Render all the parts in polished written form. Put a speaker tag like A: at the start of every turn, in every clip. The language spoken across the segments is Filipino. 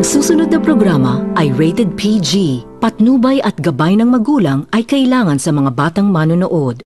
A: Ang susunod na programa ay rated PG. Patnubay at gabay ng magulang ay kailangan sa mga batang manonood.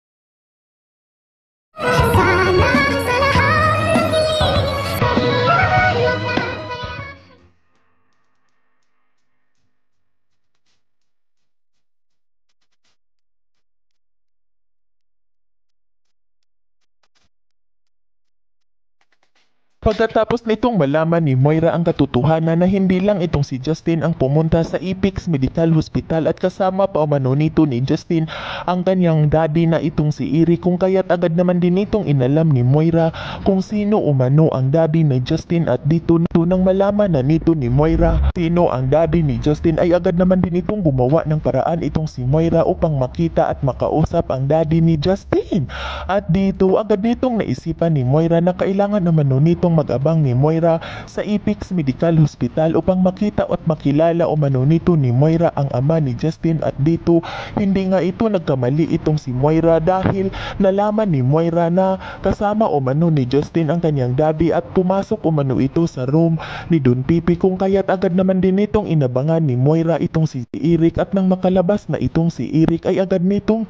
B: Pagkatapos nitong malaman ni Moira ang katotohanan na hindi lang itong si Justin ang pumunta sa Epix Medical Hospital at kasama pa umano nito ni Justin ang kanyang daddy na itong si Eric, kung kaya't agad naman din itong inalam ni Moira kung sino umano ang daddy ni Justin. At dito nang malaman na nito ni Moira sino ang daddy ni Justin ay agad naman din itong gumawa ng paraan itong si Moira upang makita at makausap ang daddy ni Justin. At dito agad nitong naisipan ni Moira na kailangan naman nitong mag-abang ni Moira sa Epix Medical Hospital upang makita at makilala umano nito ni Moira ang ama ni Justin. At dito hindi nga ito nagkamali itong si Moira dahil nalaman ni Moira na kasama umano ni Justin ang kanyang daddy at pumasok umano ito sa room ni Don Pipi, kung kaya't agad naman din itong inabangan ni Moira itong si Eric. At nang makalabas na itong si Eric ay agad nitong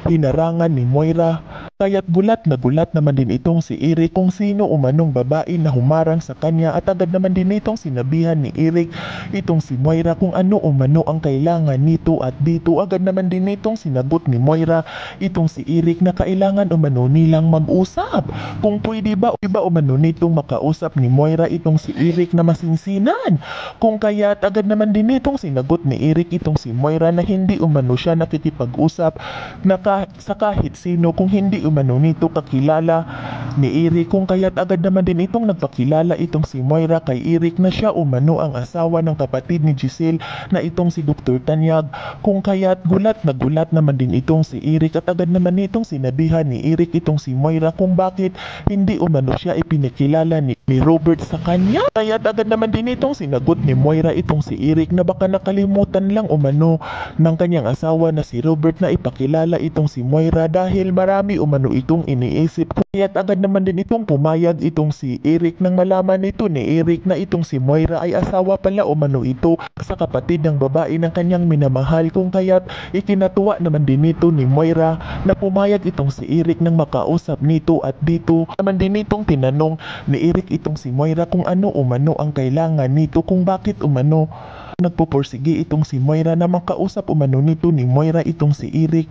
B: hinarangan ni Moira, kaya't gulat naman din itong si Eric kung sino umanong babae na humarang sa kanya. At agad naman din itong sinabihan ni Eric itong si Moira kung ano umano ang kailangan nito. At dito agad naman din itong sinagot ni Moira itong si Eric na kailangan umano nilang mag-usap kung pwede ba umano nitong makausap ni Moira itong si Eric na masinsinan, kung kaya't agad naman din itong sinagot ni Eric itong si Moira na hindi umano siya nakikipag-usap sa kahit sino kung hindi umano nito kakilala ni Eric, kung kaya't agad naman din itong nagpakilala itong si Moira kay Eric na siya umano ang asawa ng kapatid ni Giselle na itong si Dr. Tanyag, kung kaya't gulat naman din itong si Eric. At agad naman itong sinabihan ni Eric itong si Moira kung bakit hindi umano siya ipinakilala ni Robert sa kanya. Kaya't agad naman din itong sinagot ni Moira itong si Eric na baka nakalimutan lang umano ng kanyang asawa na si Robert na ipakilala itong si Moira dahil marami umano itong iniisip. Kaya't agad naman din itong pumayag itong si Eric nang malaman nito ni Eric na itong si Moira ay asawa pala umano ito sa kapatid ng babae ng kanyang minamahal, kung kaya't ikinatuwa naman din nito ni Moira na pumayag itong si Eric nang makausap nito. At dito naman din itong tinanong ni Eric itong si Moira kung ano umano ang kailangan nito, kung bakit umano nagpupursige itong si Moira na makausap umano nito ni Moira itong si Eric,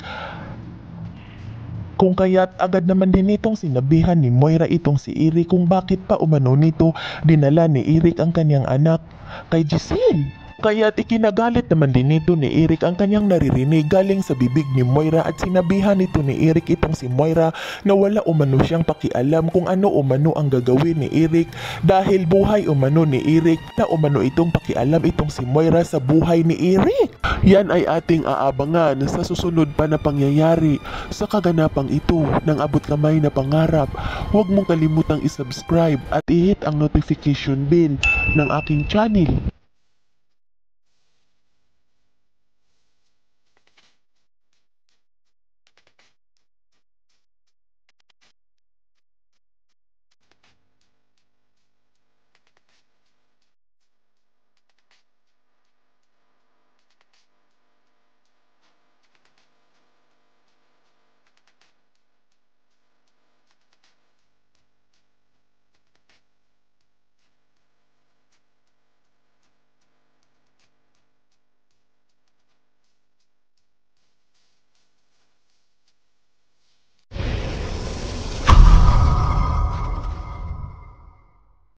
B: kung kaya't agad naman din itong sinabihan ni Moira itong si Eric kung bakit pa umano nito dinala ni Eric ang kanyang anak kay Giselle. Kaya't ikinagalit naman din nito ni Eric ang kanyang naririnig galing sa bibig ni Moira at sinabihan nito ni Eric itong si Moira na wala umano siyang pakialam kung ano umano ang gagawin ni Eric dahil buhay umano ni Eric na umano itong pakialam itong si Moira sa buhay ni Eric. Yan ay ating aabangan sa susunod pa na pangyayari sa kaganapang ito ng abot kamay na pangarap. Huwag mong kalimutang isubscribe at i-hit ang notification bell ng aking channel